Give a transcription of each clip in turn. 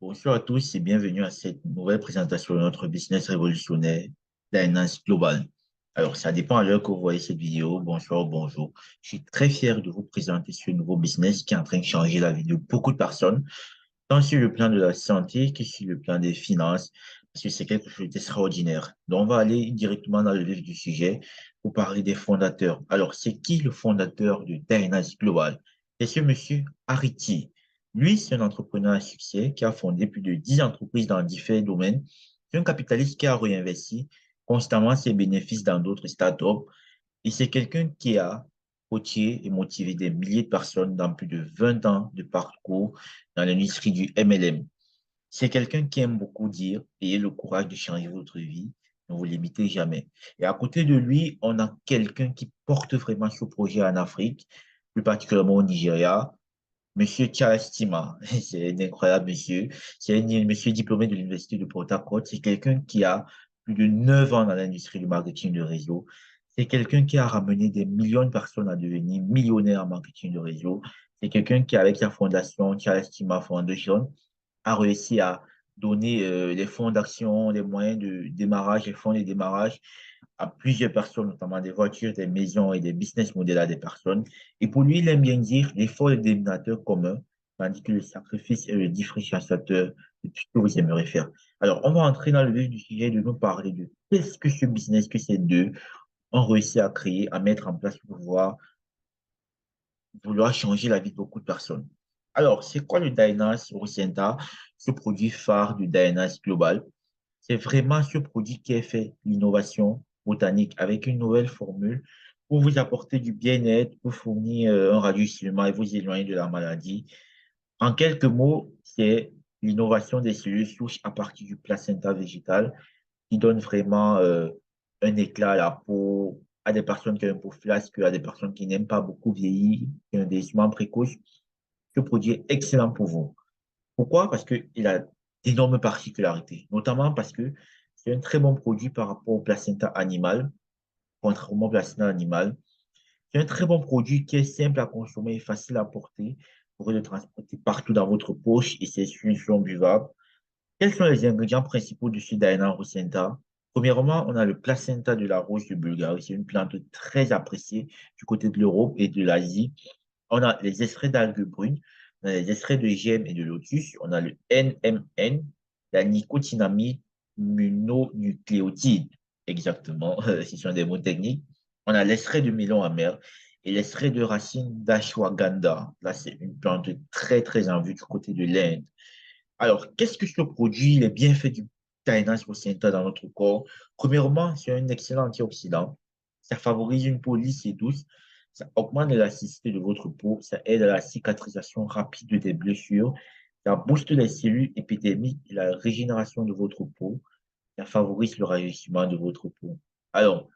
Bonjour à tous et bienvenue à cette nouvelle présentation de notre business révolutionnaire, Dynance Global. Alors, ça dépend à l'heure que vous voyez cette vidéo. Bonsoir ou bonjour. Je suis très fier de vous présenter ce nouveau business qui est en train de changer la vie de beaucoup de personnes, tant sur le plan de la santé que sur le plan des finances, parce que c'est quelque chose d'extraordinaire. Donc, on va aller directement dans le vif du sujet pour parler des fondateurs. Alors, c'est qui le fondateur de Dynance Global? C'est ce monsieur Ariti. Lui, c'est un entrepreneur à succès qui a fondé plus de 10 entreprises dans différents domaines. C'est un capitaliste qui a réinvesti constamment ses bénéfices dans d'autres startups. Et c'est quelqu'un qui a coaché et motivé des milliers de personnes dans plus de 20 ans de parcours dans l'industrie du MLM. C'est quelqu'un qui aime beaucoup dire, ayez le courage de changer votre vie, ne vous limitez jamais. Et à côté de lui, on a quelqu'un qui porte vraiment ce projet en Afrique, plus particulièrement au Nigeria, Monsieur Charles Tima. C'est un incroyable monsieur. C'est un monsieur diplômé de l'Université de Port Harcourt. C'est quelqu'un qui a plus de 9 ans dans l'industrie du marketing de réseau. C'est quelqu'un qui a ramené des millions de personnes à devenir millionnaires en marketing de réseau. C'est quelqu'un qui, avec sa fondation, Charles Tima Foundation, a réussi à donner les fonds d'action, les moyens de démarrage, les fonds de démarrage à plusieurs personnes, notamment des voitures, des maisons et des business models à des personnes. Et pour lui, il aime bien dire l'effort est le dénominateur commun, tandis que le sacrifice est le différenciateur de tout ce que vous aimeriez faire. Alors, on va entrer dans le vif du sujet de nous parler de qu'est-ce que ce business que ces deux ont réussi à créer, à mettre en place pour pouvoir vouloir changer la vie de beaucoup de personnes. Alors, c'est quoi le Dynas Rosenta, ce produit phare du Dynas Global? C'est vraiment ce produit qui est fait l'innovation botanique avec une nouvelle formule pour vous apporter du bien-être, pour fournir un radiosillement et vous éloigner de la maladie. En quelques mots, c'est l'innovation des cellules souches à partir du placenta végétal qui donne vraiment un éclat à la peau à des personnes qui ont une peau flasque, à des personnes qui n'aiment pas beaucoup vieillir, qui ont des vieillissement précoce. Ce produit est excellent pour vous. Pourquoi? Parce qu'il a d'énormes particularités, notamment parce que c'est un très bon produit par rapport au placenta animal, contrairement au placenta animal. C'est un très bon produit qui est simple à consommer et facile à porter. Vous pouvez le transporter partout dans votre poche et c'est une solution buvable. Quels sont les ingrédients principaux de ce Diana Rosenta? Premièrement, on a le placenta de la rose de Bulgarie. C'est une plante très appréciée du côté de l'Europe et de l'Asie. On a les extraits d'algues brunes, on a les extraits de gemme et de lotus, on a le NMN, la nicotinamide mononucléotide. Exactement, ce sont des mots techniques. On a l'extrait de melon amer et l'extrait de racine d'ashwagandha. Là, c'est une plante très, très en vue du côté de l'Inde. Alors, qu'est-ce que ce produit, les bienfaits du Taïnas placenta dans notre corps? Premièrement, c'est un excellent antioxydant. Ça favorise une peau lisse et douce. Ça augmente l'élasticité de votre peau. Ça aide à la cicatrisation rapide des blessures. Ça booste les cellules épidermiques et la régénération de votre peau. Ça favorise le rajeunissement de votre peau. Alors,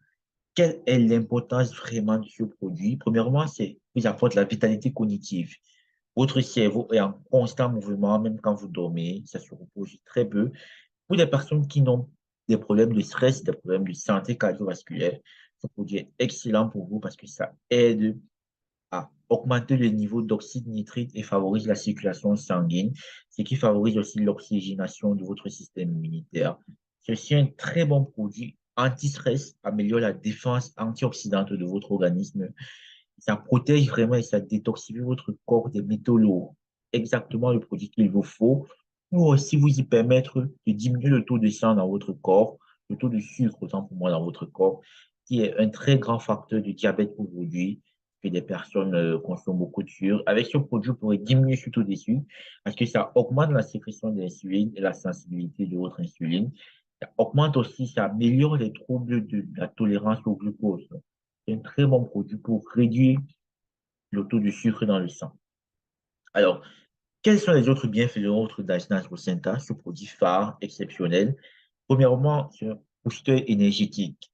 quelle est l'importance vraiment de ce produit? Premièrement, c'est qu'il apporte la vitalité cognitive. Votre cerveau est en constant mouvement, même quand vous dormez, ça se repose très peu. Pour les personnes qui ont des problèmes de stress, des problèmes de santé cardiovasculaire, ce produit est excellent pour vous parce que ça aide à augmenter le niveau d'oxyde nitrite et favorise la circulation sanguine, ce qui favorise aussi l'oxygénation de votre système immunitaire. Ceci est un très bon produit anti-stress, améliore la défense antioxydante de votre organisme. Ça protège vraiment et ça détoxifie votre corps des métaux lourds. Exactement le produit qu'il vous faut pour aussi vous y permettre de diminuer le taux de sang dans votre corps, le taux de sucre, autant pour moi, dans votre corps, qui est un très grand facteur de diabète aujourd'hui, que des personnes consomment beaucoup de sucre. Avec ce produit, vous pourrez diminuer ce taux de sucre parce que ça augmente la sécrétion d'insuline et la sensibilité de votre insuline. Ça augmente aussi, ça améliore les troubles de la tolérance au glucose. C'est un très bon produit pour réduire le taux de sucre dans le sang. Alors, quels sont les autres bienfaits de notre Daiichi Placenta, ce produit phare exceptionnel? Premièrement, c'est un booster énergétique.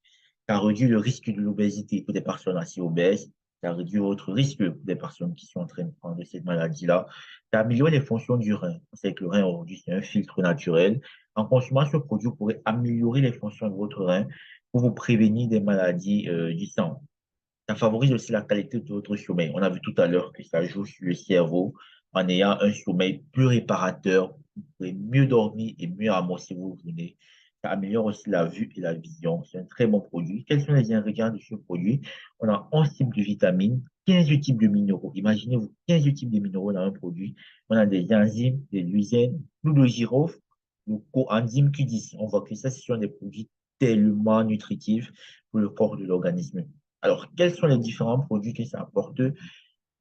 Ça réduit le risque de l'obésité pour des personnes assez obèses. Ça réduit votre risque pour des personnes qui sont en train de prendre cette maladie-là. Ça améliore les fonctions du rein. On sait que le rein, aujourd'hui, c'est un filtre naturel. En consommant ce produit, vous pourrez améliorer les fonctions de votre rein pour vous prévenir des maladies du sang. Ça favorise aussi la qualité de votre sommeil. On a vu tout à l'heure que ça joue sur le cerveau en ayant un sommeil plus réparateur, pourrez mieux dormir et mieux amorcer vos journées. Ça améliore aussi la vue et la vision. C'est un très bon produit. Quels sont les ingrédients de ce produit? On a 11 types de vitamines, 15 types de minéraux. Imaginez-vous 15 types de minéraux dans un produit. On a des enzymes, des lysines, l'huile de girofle, le coenzyme Q10. On voit que ça, ce sont des produits tellement nutritifs pour le corps de l'organisme. Alors, quels sont les différents produits que ça apporte?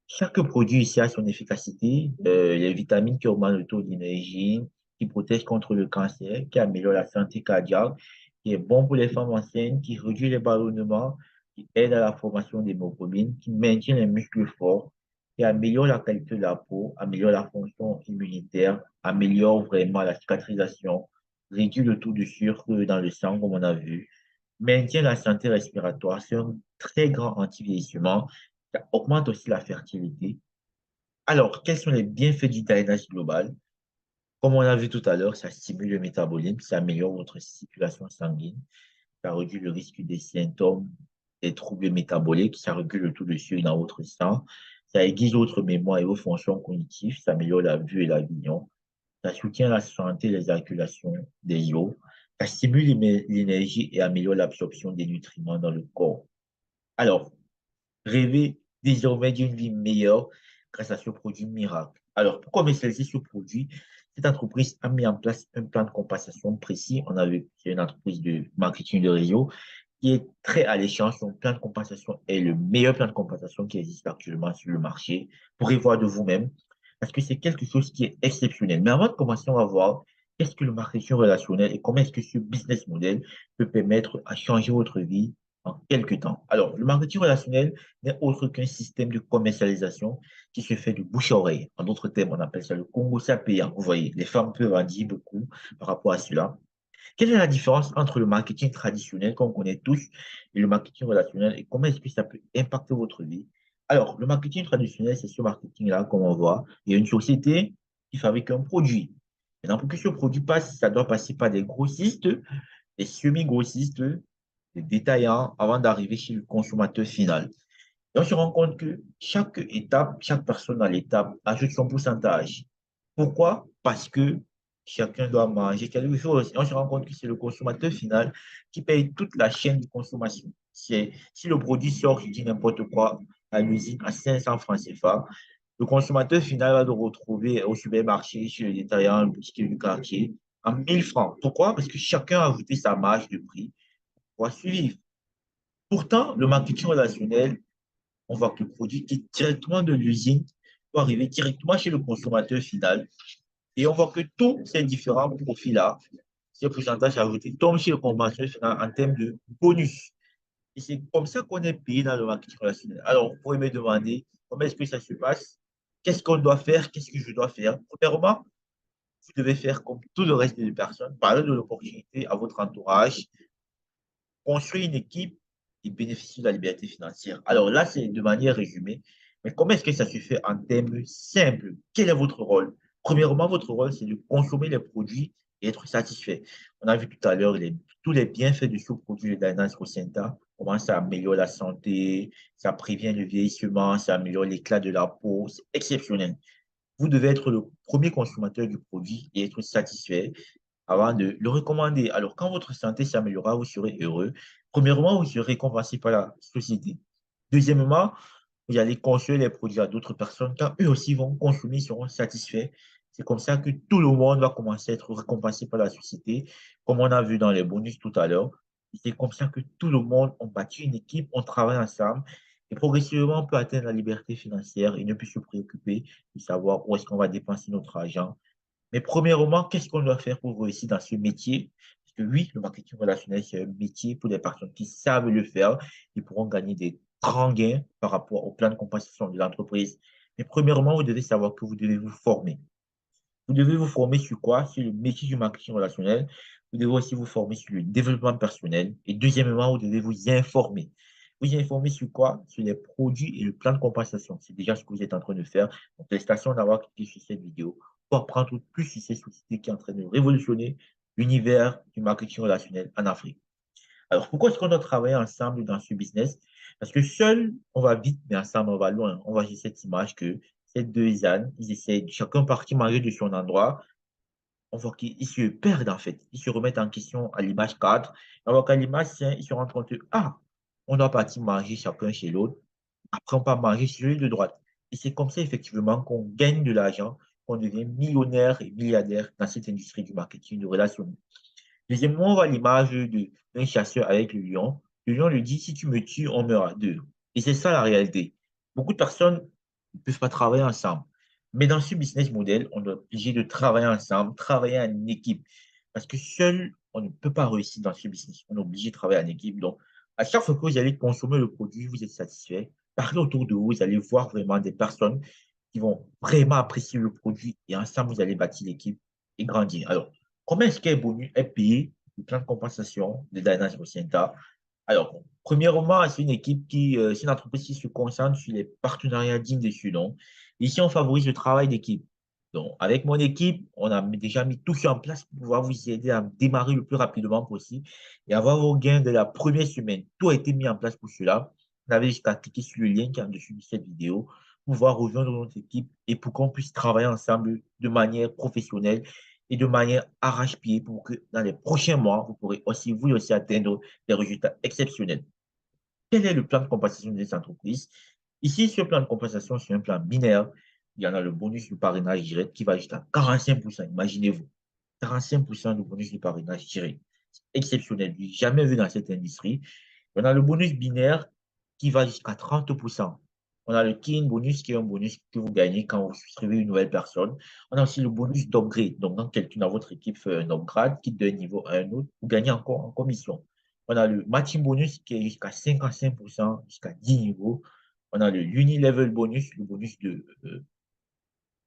Chaque produit ici a son efficacité. Les vitamines qui augmentent le taux d'énergie, qui protègent contre le cancer, qui améliorent la santé cardiaque, qui est bon pour les femmes enceintes, qui réduit les ballonnements, qui aide à la formation d'hémoglobine, qui maintient les muscles forts, qui améliore la qualité de la peau, améliore la fonction immunitaire, améliore vraiment la cicatrisation, réduit le taux de sucre dans le sang, comme on a vu, maintient la santé respiratoire. C'est un très grand anti-vieillissement. Ça augmente aussi la fertilité. Alors, quels sont les bienfaits du drainage global? Comme on l'a vu tout à l'heure, ça stimule le métabolisme, ça améliore votre circulation sanguine, ça réduit le risque des symptômes des troubles métaboliques, ça régule le taux de sucre dans votre sang, ça aiguise votre mémoire et vos fonctions cognitives, ça améliore la vue et la vision, ça soutient la santé et les circulations des os, ça stimule l'énergie et améliore l'absorption des nutriments dans le corps. Alors, rêver désormais d'une vie meilleure grâce à ce produit miracle. Alors, pour commercialiser ce produit, cette entreprise a mis en place un plan de compensation précis. C'est une entreprise de marketing de réseau qui est très alléchant. Son plan de compensation est le meilleur plan de compensation qui existe actuellement sur le marché. Vous pourrez voir de vous-même parce que c'est quelque chose qui est exceptionnel. Mais avant de commencer, on va voir qu'est-ce que le marketing relationnel et comment est-ce que ce business model peut permettre à changer votre vie en quelques temps. Alors, le marketing relationnel n'est autre qu'un système de commercialisation qui se fait de bouche à oreille. En d'autres termes, on appelle ça le Congo payant. Vous voyez, les femmes peuvent en dire beaucoup par rapport à cela. Quelle est la différence entre le marketing traditionnel qu'on connaît tous et le marketing relationnel et comment est-ce que ça peut impacter votre vie? Alors, le marketing traditionnel, c'est ce marketing-là, comme on voit. Il y a une société qui fabrique un produit. Maintenant, pour que ce produit passe, ça doit passer par des grossistes, des semi-grossistes, des détaillants avant d'arriver chez le consommateur final. Et on se rend compte que chaque étape, chaque personne dans l'étape ajoute son pourcentage. Pourquoi? Parce que chacun doit manger quelque chose. Et on se rend compte que c'est le consommateur final qui paye toute la chaîne de consommation. Si le produit sort, je dis n'importe quoi, à l'usine à 500 francs CFA, le consommateur final va le retrouver au supermarché, chez le détaillant, le boutique du quartier, à 1000 francs. Pourquoi? Parce que chacun a ajouté sa marge de prix pour suivre. Pourtant, le marketing relationnel, on voit que le produit qui est directement de l'usine doit arriver directement chez le consommateur final. Et on voit que tous ces différents profils-là, ces pourcentages ajoutés, tombent chez le consommateur final en termes de bonus. Et c'est comme ça qu'on est payé dans le marketing relationnel. Alors, vous pouvez me demander comment est-ce que ça se passe? Qu'est-ce qu'on doit faire? Qu'est-ce que je dois faire? Premièrement, vous devez faire comme tout le reste des personnes, parler de l'opportunité à votre entourage, construire une équipe et bénéficier de la liberté financière. Alors là, c'est de manière résumée. Mais comment est-ce que ça se fait en termes simples? Quel est votre rôle? Premièrement, votre rôle, c'est de consommer les produits et être satisfait. On a vu tout à l'heure tous les bienfaits de ce produit de Dynance Rosenta, comment ça améliore la santé, ça prévient le vieillissement, ça améliore l'éclat de la peau, c'est exceptionnel. Vous devez être le premier consommateur du produit et être satisfait avant de le recommander. Alors, quand votre santé s'améliorera, vous serez heureux. Premièrement, vous serez récompensé par la société. Deuxièmement, vous allez construire les produits à d'autres personnes. Quand eux aussi vont consommer, ils seront satisfaits. C'est comme ça que tout le monde va commencer à être récompensé par la société, comme on a vu dans les bonus tout à l'heure. C'est comme ça que tout le monde, on bâtit une équipe, on travaille ensemble et progressivement, on peut atteindre la liberté financière et ne plus se préoccuper de savoir où est-ce qu'on va dépenser notre argent. Mais premièrement, qu'est-ce qu'on doit faire pour réussir dans ce métier? Parce que oui, le marketing relationnel, c'est un métier pour les personnes qui savent le faire. Ils pourront gagner des grands gains par rapport au plan de compensation de l'entreprise. Mais premièrement, vous devez savoir que vous devez vous former. Vous devez vous former sur quoi? Sur le métier du marketing relationnel. Vous devez aussi vous former sur le développement personnel. Et deuxièmement, vous devez vous informer. Vous informer sur quoi? Sur les produits et le plan de compensation. C'est déjà ce que vous êtes en train de faire. Donc, félicitations d'avoir cliqué sur cette vidéo pour apprendre plus sur cette société qui est en train de révolutionner l'univers du marketing relationnel en Afrique. Alors, pourquoi est-ce qu'on doit travailler ensemble dans ce business? Parce que seul, on va vite, mais ensemble, on va loin. On voit sur cette image que ces deux ânes, ils essaient de chacun partir manger de son endroit. on voit qu'ils se perdent en fait. Ils se remettent en question à l'image 4. Alors qu'à l'image 5, ils se rendent compte que, ah, on doit partir manger chacun chez l'autre. Après, on peut manger sur l'île de droite. Et c'est comme ça, effectivement, qu'on gagne de l'argent, qu'on devient millionnaire et milliardaire dans cette industrie du marketing, de relations. Deuxièmement, on voit l'image d'un chasseur avec le lion. Le lion lui dit, si tu me tues, on meurt à deux. Et c'est ça la réalité. Beaucoup de personnes ne peuvent pas travailler ensemble. Mais dans ce business model, on est obligé de travailler ensemble, travailler en équipe. Parce que seul, on ne peut pas réussir dans ce business. On est obligé de travailler en équipe. Donc, à chaque fois que vous allez consommer le produit, vous êtes satisfait. Parlez autour de vous, vous allez voir vraiment des personnes qui vont vraiment apprécier le produit. Et ensemble, vous allez bâtir l'équipe et grandir. Alors, comment est-ce qu'un bonus est payé? Le plan de compensation de Dynamics Rocenta. Alors, premièrement, c'est une équipe c'est une entreprise qui se concentre sur les partenariats dignes de ce nom. Ici, on favorise le travail d'équipe. Donc, avec mon équipe, on a déjà mis tout ça en place pour pouvoir vous aider à démarrer le plus rapidement possible et avoir vos gains de la première semaine. Tout a été mis en place pour cela. Vous avez juste à cliquer sur le lien qui est en dessous de cette vidéo pour pouvoir rejoindre notre équipe et pour qu'on puisse travailler ensemble de manière professionnelle et de manière arrache-pied pour que dans les prochains mois, vous pourrez aussi, vous aussi, atteindre des résultats exceptionnels. Quel est le plan de compensation des entreprises? Ici, ce plan de compensation, c'est un plan binaire. Il y en a le bonus du parrainage direct qui va jusqu'à 45%. Imaginez-vous, 45% de bonus du parrainage direct. C'est exceptionnel, jamais vu dans cette industrie. On a le bonus binaire qui va jusqu'à 30%. On a le King bonus qui est un bonus que vous gagnez quand vous souscrivez une nouvelle personne. On a aussi le bonus d'upgrade. Donc, quand quelqu'un dans votre équipe fait un upgrade, quitte d'un niveau à un autre, vous gagnez encore en commission. On a le matching bonus qui est jusqu'à 55%, jusqu'à 10 niveaux. On a le Unilevel bonus, le bonus de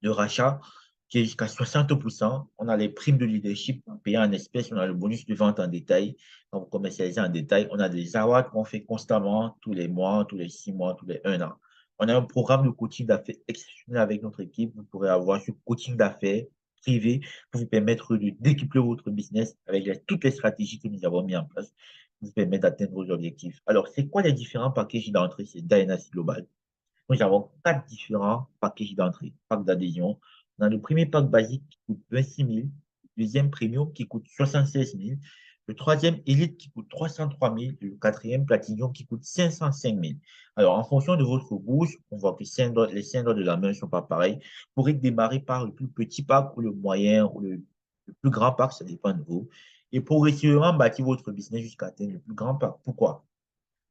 rachat qui est jusqu'à 60%. On a les primes de leadership payées en espèces. On a le bonus de vente en détail. Quand vous commercialisez en détail, on a des awards qu'on fait constamment tous les mois, tous les 6 mois, tous les 1 an. On a un programme de coaching d'affaires exceptionnel avec notre équipe. Vous pourrez avoir ce coaching d'affaires privé pour vous permettre de décupler votre business avec toutes les stratégies que nous avons mis en place pour vous permettre d'atteindre vos objectifs. Alors, c'est quoi les différents packages d'entrée chez Dynasty Global? Nous avons quatre différents packages d'entrée, pack d'adhésion. On a le premier pack basique qui coûte 26 000, le deuxième premium qui coûte 76 000, le troisième élite qui coûte 303 000 et le quatrième platinum qui coûte 505 000. Alors, en fonction de votre bourse, on voit que les 5 doigts de la main ne sont pas pareils. Vous pourrez démarrer par le plus petit pack ou le moyen ou le plus grand pack, ça dépend de vous. Et progressivement bâtir votre business jusqu'à atteindre le plus grand pack. Pourquoi?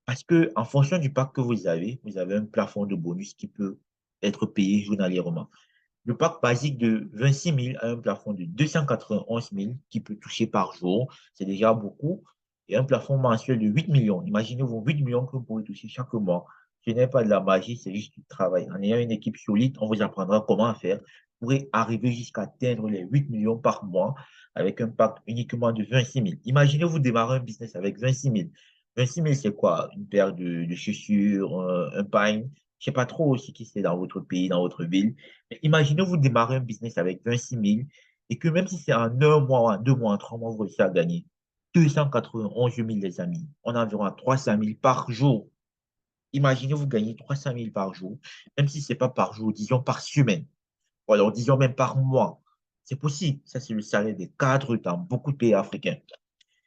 Parce que en fonction du pack que vous avez un plafond de bonus qui peut être payé journalièrement. Le pack basique de 26 000 a un plafond de 291 000 qui peut toucher par jour. C'est déjà beaucoup. Et un plafond mensuel de 8 millions. Imaginez-vous 8 millions que vous pourrez toucher chaque mois. Ce n'est pas de la magie, c'est juste du travail. En ayant une équipe solide, on vous apprendra comment faire. Vous pourrez arriver jusqu'à atteindre les 8 millions par mois avec un pack uniquement de 26 000. Imaginez-vous démarrer un business avec 26 000. 26 000, c'est quoi? Une paire de chaussures, un pain. Je ne sais pas trop aussi qui c'est dans votre pays, dans votre ville. Mais imaginez vous démarrer un business avec 26 000 et que même si c'est en un mois, en 2 mois, en 3 mois, vous réussissez à gagner 291 000, les amis. On a environ 300 000 par jour. Imaginez vous gagner 300 000 par jour, même si ce n'est pas par jour, disons par semaine. Ou alors disons même par mois. C'est possible. Ça, c'est le salaire des cadres dans beaucoup de pays africains.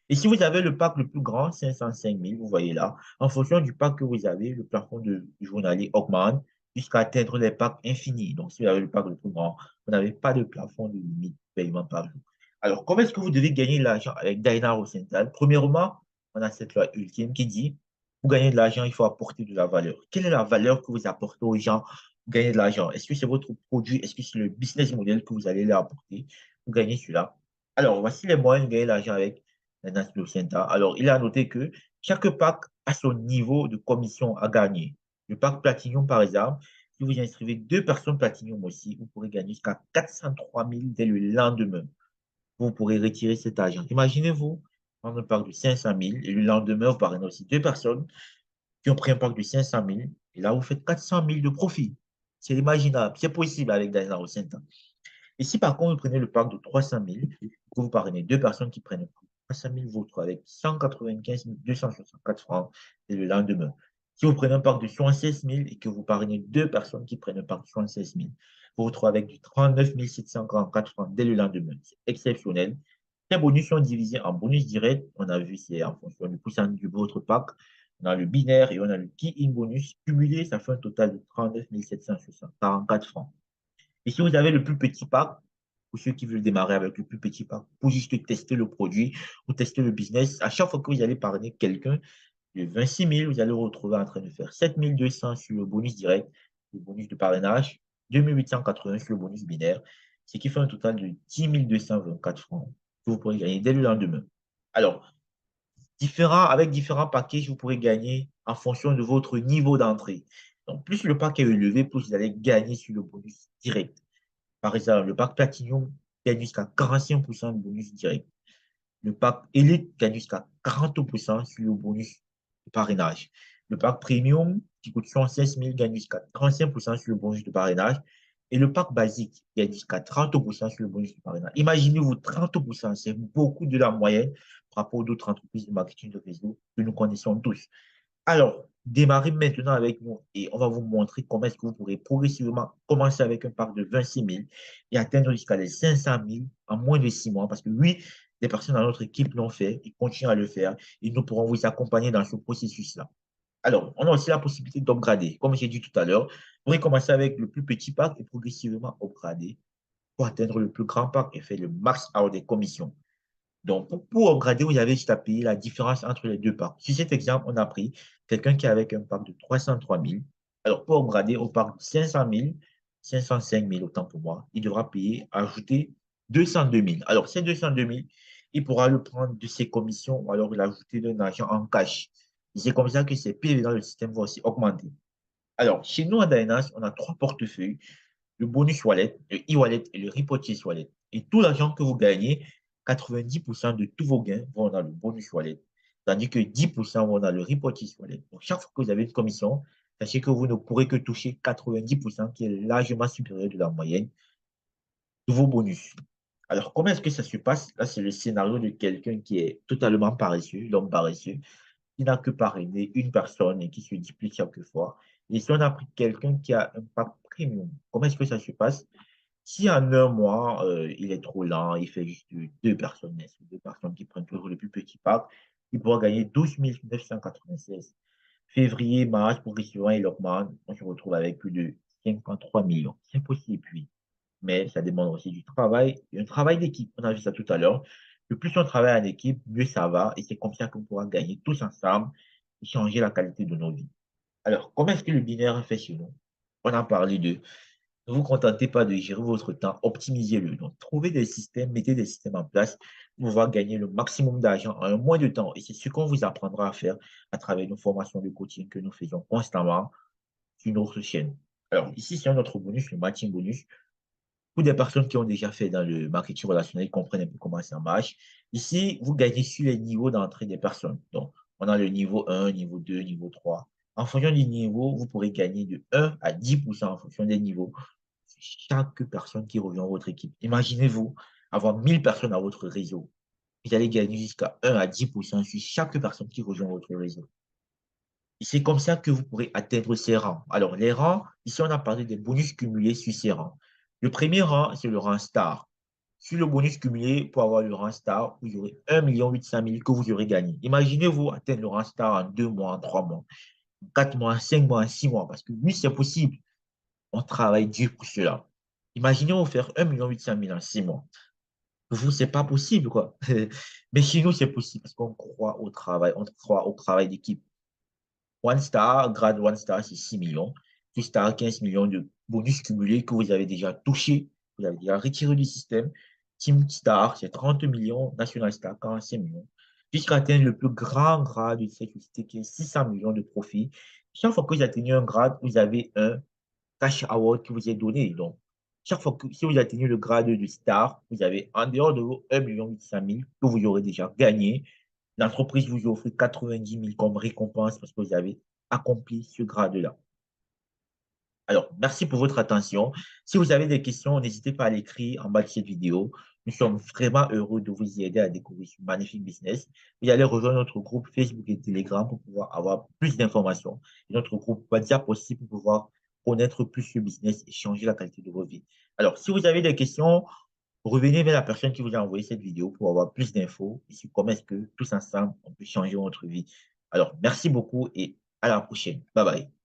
Et si vous avez le pack le plus grand, 505 000, vous voyez là, en fonction du pack que vous avez, le plafond de journalier augmente jusqu'à atteindre les packs infinis. Donc, si vous avez le pack le plus grand, vous n'avez pas de plafond de limite de paiement par jour. Alors, comment est-ce que vous devez gagner de l'argent avec Dynaro Central? Premièrement, on a cette loi ultime qui dit, pour gagner de l'argent, il faut apporter de la valeur. Quelle est la valeur que vous apportez aux gens pour gagner de l'argent? Est-ce que c'est votre produit? Est-ce que c'est le business model que vous allez leur apporter pour gagner cela? Alors, voici les moyens de gagner de l'argent avec Dynasty Lucenta. Alors, il a noté que chaque pack a son niveau de commission à gagner. Le pack Platinum, par exemple, si vous inscrivez 2 personnes Platinum aussi, vous pourrez gagner jusqu'à 403 000 dès le lendemain. Vous pourrez retirer cet argent. Imaginez-vous prendre un pack de 500 000 et le lendemain, vous parrainez aussi 2 personnes qui ont pris un pack de 500 000 et là, vous faites 400 000 de profit. C'est imaginable, c'est possible avec Dynasty Lucenta. Et si par contre, vous prenez le pack de 300 000, que vous parrainez 2 personnes qui prennent 300 000 vôtres avec 195 264 francs et le lendemain. Si vous prenez un pack de 76 000 et que vous parrainez 2 personnes qui prennent un pack de 76 000, vous vous retrouvez avec du 39 744 francs dès le lendemain. C'est exceptionnel. Les bonus sont divisés en bonus direct. On a vu, c'est en fonction du pourcentage de votre pack. On a le binaire et on a le key-in bonus. Cumulé, ça fait un total de 39 744 francs. Et si vous avez le plus petit pack, pour ceux qui veulent démarrer avec le plus petit pack, pour juste tester le produit ou tester le business, à chaque fois que vous allez parrainer quelqu'un, de 26 000, vous allez vous retrouver en train de faire 7 200 sur le bonus direct, le bonus de parrainage, 2 880 sur le bonus binaire, ce qui fait un total de 10 224 francs que vous pourrez gagner dès le lendemain. Alors, avec différents packages, vous pourrez gagner en fonction de votre niveau d'entrée. Donc, plus le pack est élevé, plus vous allez gagner sur le bonus direct. Par exemple, le pack Platinum gagne jusqu'à 45% de bonus direct. Le pack Elite gagne jusqu'à 40% sur le bonus de parrainage. Le pack Premium, qui coûte 116 000, gagne jusqu'à 35% sur le bonus de parrainage. Et le pack basique gagne jusqu'à 30% sur le bonus de parrainage. Imaginez-vous, 30%, c'est beaucoup de la moyenne par rapport aux autres entreprises de marketing de réseau que nous connaissons tous. Alors, démarrez maintenant avec nous et on va vous montrer comment est-ce que vous pourrez progressivement commencer avec un pack de 26 000 et atteindre jusqu'à les 500 000 en moins de 6 mois. Parce que oui, des personnes dans notre équipe l'ont fait, ils continuent à le faire et nous pourrons vous accompagner dans ce processus-là. Alors, on a aussi la possibilité d'upgrader. Comme j'ai dit tout à l'heure, vous pourrez commencer avec le plus petit pack et progressivement upgrader pour atteindre le plus grand pack et faire le max out des commissions. Donc, pour upgrader, vous avez juste à payer la différence entre les deux packs. Sur cet exemple, on a pris quelqu'un qui est avec un pack de 303 000. Alors, pour upgrader au pack de 500 000, 505 000 autant pour moi, il devra payer, ajouter 202 000. Alors, ces 202 000, il pourra le prendre de ses commissions ou alors l'ajouter d'un argent en cash. C'est comme ça que ses PV dans le système vont aussi augmenter. Alors, chez nous à Dynas, on a trois portefeuilles, le bonus wallet, le e-wallet et le repurchase wallet. Et tout l'argent que vous gagnez, 90% de tous vos gains vont dans le bonus wallet, tandis que 10% vont dans le repurchase wallet. Donc, chaque fois que vous avez une commission, sachez que vous ne pourrez que toucher 90% qui est largement supérieur de la moyenne de vos bonus. Alors, comment est-ce que ça se passe? Là, c'est le scénario de quelqu'un qui est totalement paresseux, l'homme paresseux, qui n'a que parrainé une personne et qui se duplique chaque fois. Et si on a pris quelqu'un qui a un pack premium, comment est-ce que ça se passe? Si en un mois, il est trop lent, il fait juste deux personnes qui prennent toujours le plus petit pack, il pourra gagner 12 996. Février, mars, progressivement, il augmente. On se retrouve avec plus de 53 millions. C'est possible, oui. Mais ça demande aussi du travail, et un travail d'équipe. On a vu ça tout à l'heure. Le plus on travaille en équipe, mieux ça va. Et c'est comme ça qu'on pourra gagner tous ensemble et changer la qualité de nos vies. Alors, comment est-ce que le binaire fait chez nous? On a parlé de ne vous contentez pas de gérer votre temps, optimisez-le. Donc, trouvez des systèmes, mettez des systèmes en place pour pouvoir gagner le maximum d'argent en un moins de temps. Et c'est ce qu'on vous apprendra à faire à travers nos formations de coaching que nous faisons constamment sur notre chaîne. Alors, ici, c'est un autre bonus, le matching bonus. Pour des personnes qui ont déjà fait dans le marketing relationnel, ils comprennent un peu comment ça marche. Ici, vous gagnez sur les niveaux d'entrée des personnes. Donc, on a le niveau 1, niveau 2, niveau 3. En fonction du niveau, vous pourrez gagner de 1 à 10% en fonction des niveaux. Chaque personne qui rejoint votre équipe. Imaginez-vous avoir 1000 personnes à votre réseau. Vous allez gagner jusqu'à 1 à 10% sur chaque personne qui rejoint votre réseau. Et c'est comme ça que vous pourrez atteindre ces rangs. Alors, les rangs, ici, on a parlé des bonus cumulés sur ces rangs. Le premier rang, c'est le rang star. Sur le bonus cumulé, pour avoir le rang star, vous aurez 1 800 000 que vous aurez gagné. Imaginez-vous atteindre le rang star en 2 mois, en 3 mois, en 4 mois, en 5 mois, en 6 mois. Parce que oui, c'est possible. On travaille dur pour cela. Imaginez-vous faire 1 800 000 en 6 mois. Pour vous, c'est pas possible, quoi. Mais chez nous, c'est possible parce qu'on croit au travail, on croit au travail d'équipe. One Star, grade One Star, c'est 6 millions. Two Star, 15 millions de bonus cumulés que vous avez déjà touchés, vous avez déjà retiré du système. Team Star, c'est 30 millions. National Star, 45 millions. Jusqu'à atteindre le plus grand grade de cette société qui est 600 millions de profits. Chaque fois que vous atteignez un grade, vous avez un cash award qui vous est donné. Donc, chaque fois que si vous atteignez le grade de star, vous avez en dehors de vos 1 800 000 que vous aurez déjà gagné, l'entreprise vous offre 90 000 comme récompense parce que vous avez accompli ce grade-là. Alors, merci pour votre attention. Si vous avez des questions, n'hésitez pas à l'écrire en bas de cette vidéo. Nous sommes vraiment heureux de vous y aider à découvrir ce magnifique business. Vous allez rejoindre notre groupe Facebook et Telegram pour pouvoir avoir plus d'informations. Et notre groupe WhatsApp aussi pour pouvoir connaître plus ce business et changer la qualité de votre vie. Alors, si vous avez des questions, revenez vers la personne qui vous a envoyé cette vidéo pour avoir plus d'infos et sur comment est-ce que tous ensemble, on peut changer notre vie. Alors, merci beaucoup et à la prochaine. Bye bye.